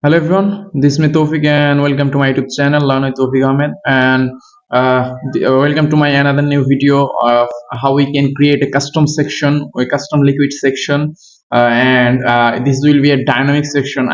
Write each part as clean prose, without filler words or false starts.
Hello everyone, this is me Toufic and welcome to my YouTube channel Learn with Toufic Ahmed and welcome to my another new video of how we can create a custom section or a custom liquid section and this will be a dynamic section.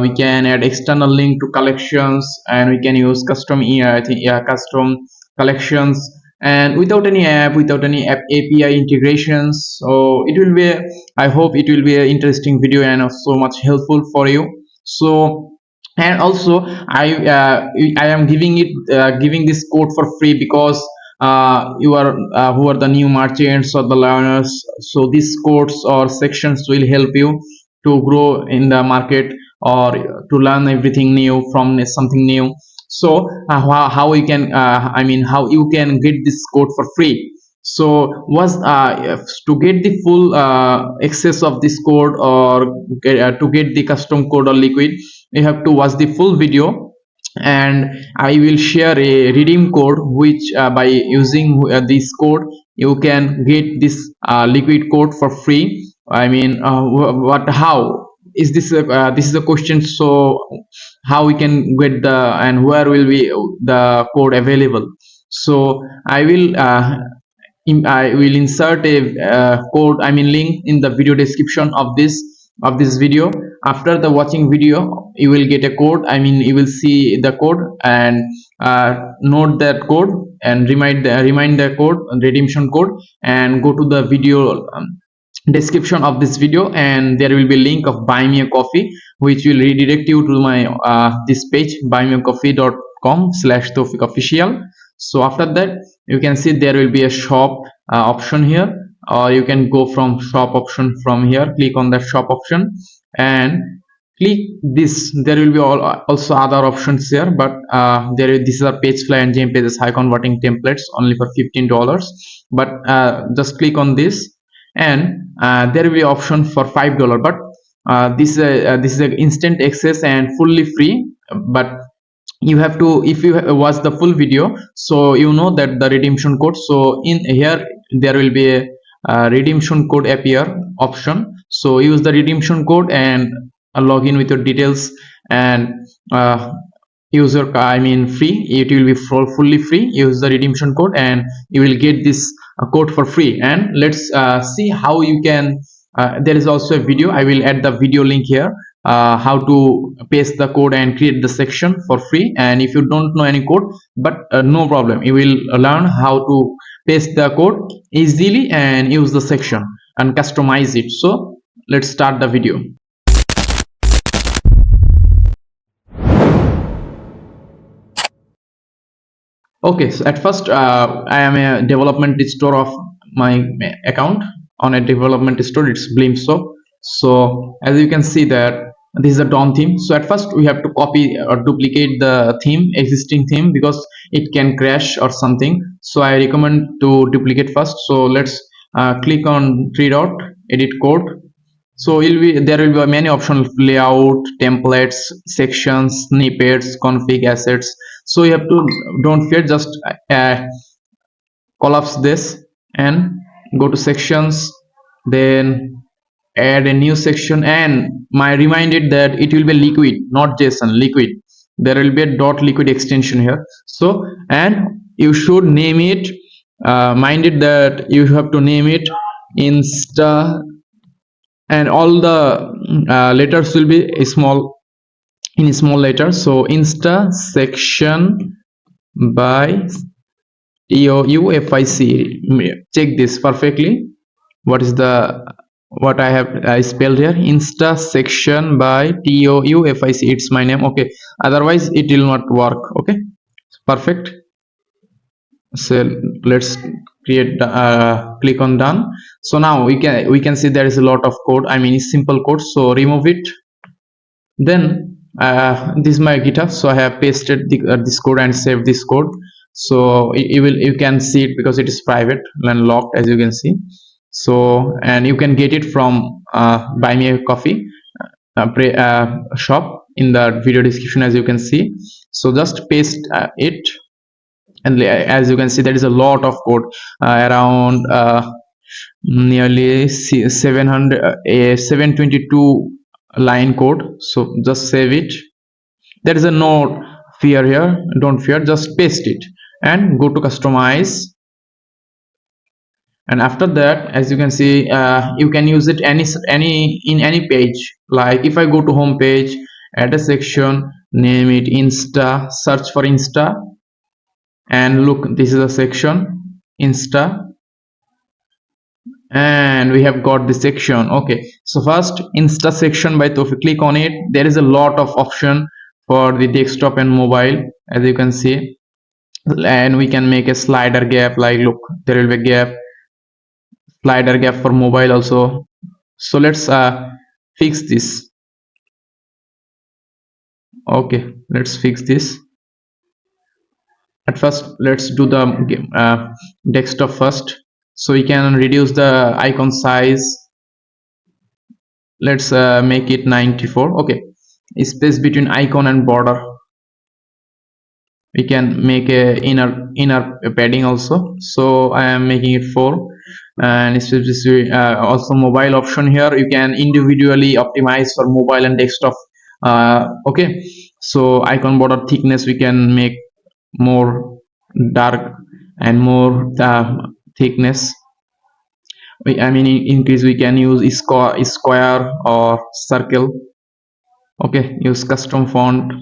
We can add external link to collections and we can use custom collections and without any app API integrations. So it will be I hope it will be an interesting video and so much helpful for you. So and also I am giving this code for free because you are who are the new merchants or the learners, so these codes or sections will help you to grow in the market or to learn everything new from something new. So how you can how you can get this code for free. So was to get the full access of this code or to get the custom code or liquid, you have to watch the full video and I will share a redeem code which by using this code you can get this liquid code for free. What how is this this is a question. So how we can get the and where will be the code available? So I will insert a code, link in the video description of this video. After the watching video, you will get a code. You will see the code and note that code and remind the code, redemption code, and go to the video description of this video, and there will be link of buy me a coffee, which will redirect you to my this page buymeacoffee.com/Toufic official. So after that you can see there will be a shop option here, or you can go from shop option from here, click on that shop option and click this. There will be also other options here, but these are page fly and gem pages high converting templates only for $15, but just click on this and there will be option for $5, but this is an instant access and fully free. But you have to, if you watch the full video, so you know that the redemption code. So in here there will be a redemption code appear option, so use the redemption code and log in with your details and user free, it will be fully free. Use the redemption code and you will get this code for free. And let's see how you can there is also a video, I will add the video link here, how to paste the code and create the section for free. And if you don't know any code, but no problem, you will learn how to paste the code easily and use the section and customize it. So let's start the video. Okay, so at first I am a development store of my account. On a development store, it's Blim Shop. So as you can see that this is a DOM theme. So at first we have to copy or duplicate the theme, existing theme, because it can crash or something. So I recommend to duplicate first. So let's click on three dot, edit code. So there will be many options: layout, templates, sections, snippets, config, assets. So you have to, don't fear, just collapse this and go to sections, then add a new section. And my reminded that it will be liquid, not JSON, liquid. There will be a dot liquid extension here. So and you should name it, minded that you have to name it Insta, and all the letters will be small, in small letters. So Insta section by Toufic. Check this perfectly. What is the what I have spelled here? Insta section by Toufic. It's my name. Okay. Otherwise it will not work. Okay. Perfect. So let's create click on done. So now we can see there is a lot of code, it's simple code. So remove it. Then this is my GitHub, so I have pasted this code and saved this code. So you can see it because it is private and locked, as you can see. So and you can get it from buy me a coffee shop in the video description, as you can see. So just paste it, and as you can see there is a lot of code, around nearly 722 line code. So just save it. There is a no fear here, don't fear, just paste it and go to customize. And after that, as you can see, you can use it any in any page. Like if I go to home page, add a section, name it Insta, search for Insta, and look, this is a section Insta, and we have got the section. Okay, so first Insta section by Toufic, click on it. There is a lot of option for the desktop and mobile, as you can see. And we can make a slider gap, like look, there will be a gap, slider gap for mobile also. So let's fix this. Okay, let's fix this. At first, let's do the desktop first. So we can reduce the icon size. Let's make it 94. Okay, space between icon and border, we can make a inner padding also. So I am making it 4. And especially also mobile option, here you can individually optimize for mobile and desktop. Okay, so icon border thickness we can make more dark and more thickness. I mean increase, we can use square or circle. Okay, use custom font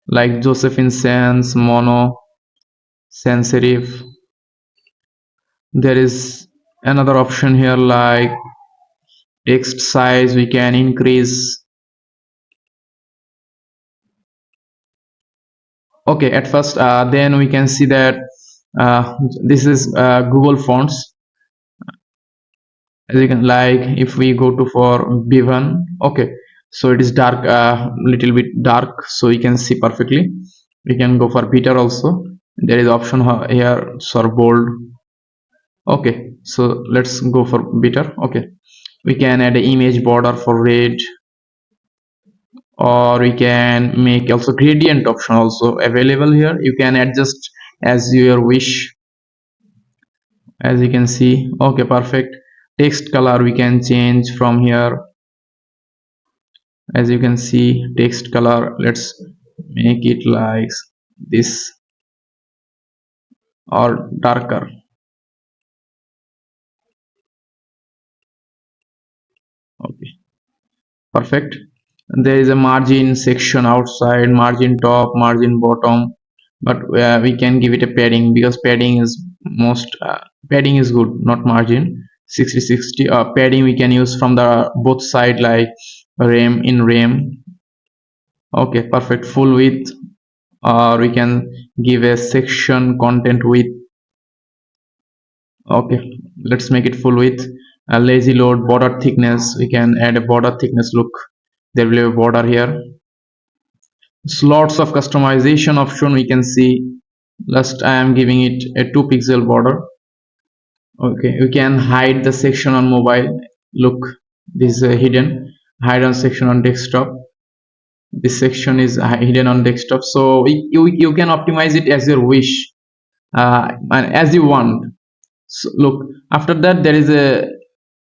like Josephine Sans, Mono, sans serif. There is another option here like text size, we can increase. Okay, at first then we can see that this is Google fonts. As you can, like if we go to for b1, okay, so it is dark, little bit dark, so you can see perfectly. We can go for bitter also. There is option here for bold. Okay, so let's go for bitter. Okay, we can add an image border for red, or we can make also gradient option also available here. You can adjust as your wish, as you can see. Okay, perfect. Text color we can change from here. As you can see, text color, let's make it like this or darker. Okay, perfect. There is a margin section outside, margin top, margin bottom, but we can give it a padding, because padding is most padding is good, not margin. 60/60 padding we can use from the both side, like rem in rem. Okay, perfect. Full width, or we can give a section content width. Okay, let's make it full width. A lazy load, border thickness, we can add a border thickness. Look, there will be a border here. Slots of customization option, we can see. Last I am giving it a 2 pixel border. Okay, we can hide the section on mobile. Look, this is hidden. Hide on section on desktop. This section is hidden on desktop, so you can optimize it as your wish, and as you want. So look, after that there is a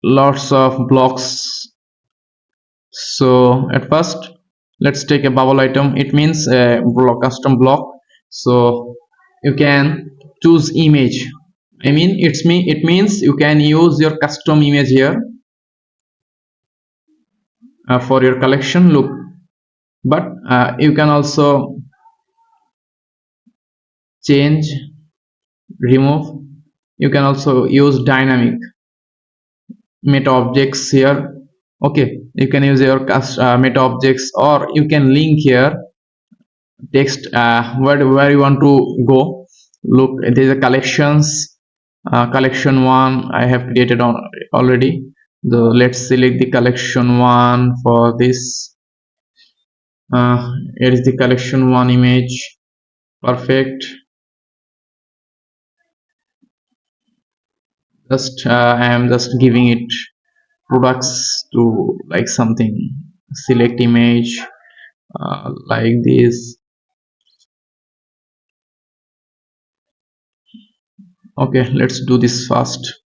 lots of blocks. So at first, let's take a bubble item. It means a block, custom block. So you can choose image. I mean it means you can use your custom image here for your collection. Look, but you can also change, remove. You can also use dynamic meta objects here. Okay, you can use your meta objects, or you can link here text where you want to go. Look, there is a collections, collection 1 I have created on already. Let's select the collection 1 for this. Here is the collection 1 image. Perfect. Just I am just giving it products to like something. Select image like this. Okay, let's do this fast.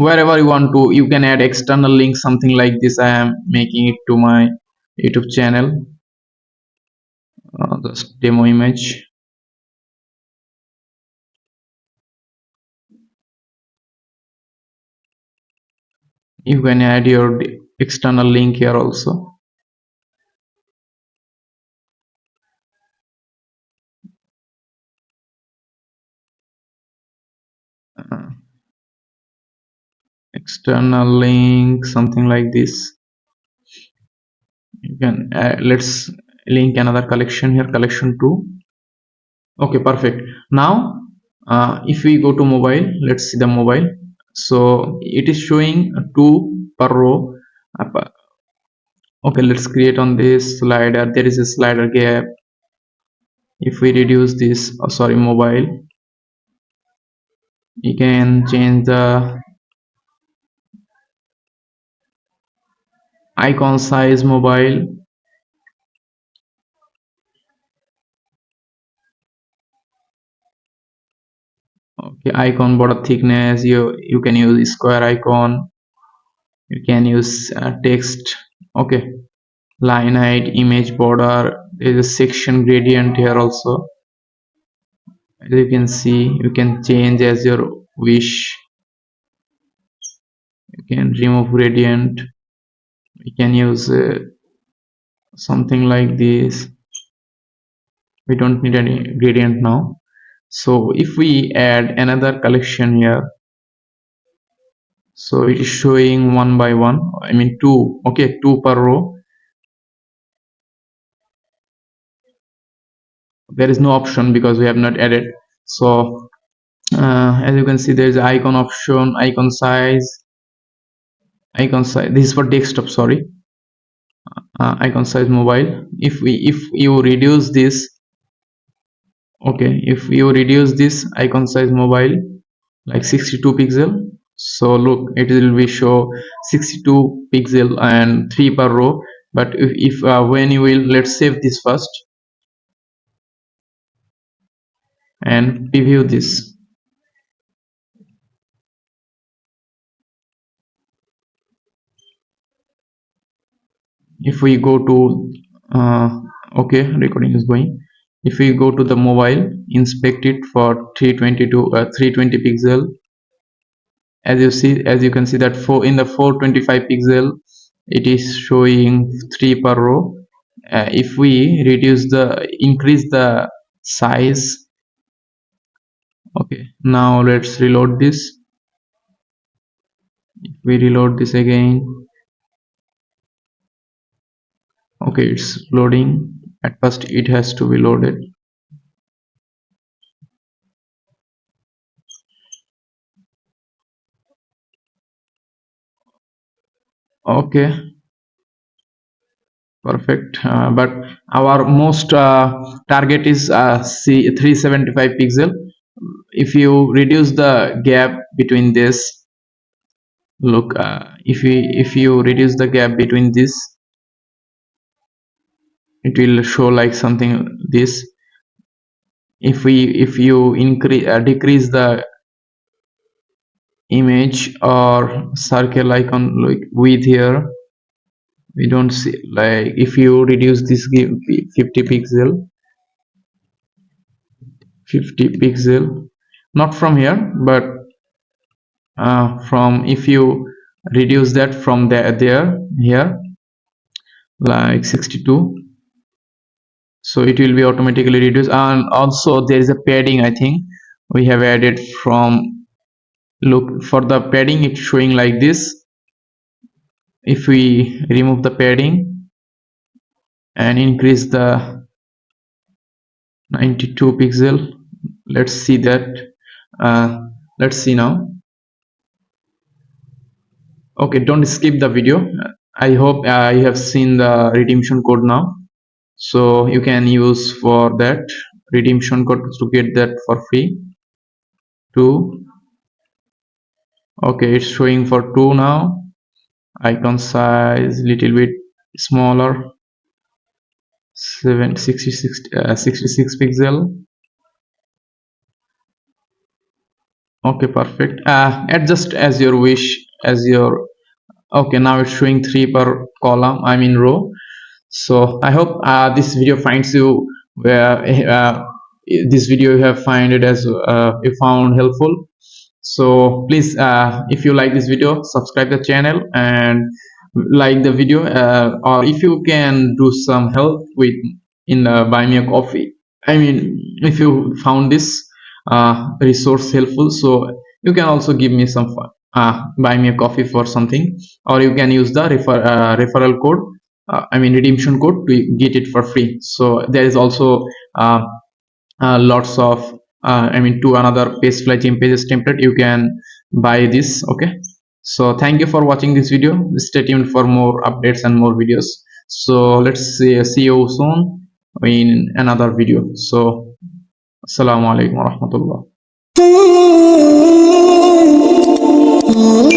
wherever you want to, you can add external link, something like this. I am making it to my YouTube channel, this demo image. You can add your external link here also. uh, External link, something like this. You can let's link another collection here, collection 2. Okay, perfect. Now if we go to mobile, let's see the mobile. So it is showing 2 per row. Okay, let's create on this slider. There is a slider gap. If we reduce this, sorry, mobile, you can change the icon size mobile. Okay, icon border thickness, you can use square icon, you can use text. Okay, line height, image border. There is a section gradient here also. As you can see, you can change as your wish. You can remove gradient. We can use something like this. We don't need any gradient now. So if we add another collection here, so it is showing one by one, I mean two. Okay, 2 per row. There is no option because we have not added. So as you can see, there is icon option, icon size. This is for desktop, sorry. Icon size mobile. If you reduce this, okay, if you reduce this icon size mobile like 62 pixel, so look, it will be show 62 pixel and 3 per row. But if when you will, let's save this first and preview this. If we go to okay, recording is going. If we go to the mobile, inspect it for 320 pixel. As you can see that for in the 425 pixel, it is showing 3 per row. If we increase the size. Okay, now let's reload this. If we reload this again, okay, it's loading. At first it has to be loaded. Okay, perfect. But our most target is 375 pixel. If you reduce the gap between this, look, if you reduce the gap between this, it will show like something this. If you decrease the image or circle icon like width here, we don't see, like if you reduce this, give 50 pixel, 50 pixel, not from here, but from, if you reduce that from there here, like 62, so it will be automatically reduced. And also there is a padding, I think we have added from, look, for the padding it's showing like this. If we remove the padding and increase the 92 pixel, let's see that. uh, let's see now. Okay, don't skip the video. I hope you have seen the redemption code now, so you can use for that redemption code to get that for free. 2. Okay, it's showing for 2 now. Icon size little bit smaller, 766 66 pixel. Okay, perfect. Adjust as your wish, as your okay. Now it's showing three per column. I mean row. So I hope this video finds you where this video you have find it as you found helpful. So please, if you like this video, subscribe the channel and like the video, or if you can do some help with in buy me a coffee. I mean, if you found this resource helpful, so you can also give me some buy me a coffee for something, or you can use the referral code. I mean redemption code to get it for free. So there is also uh, lots of to another page fly gym pages template you can buy this. Okay, so thank you for watching this video. Stay tuned for more updates and more videos. So let's see you soon in another video. So assalamu alaikum warahmatullah.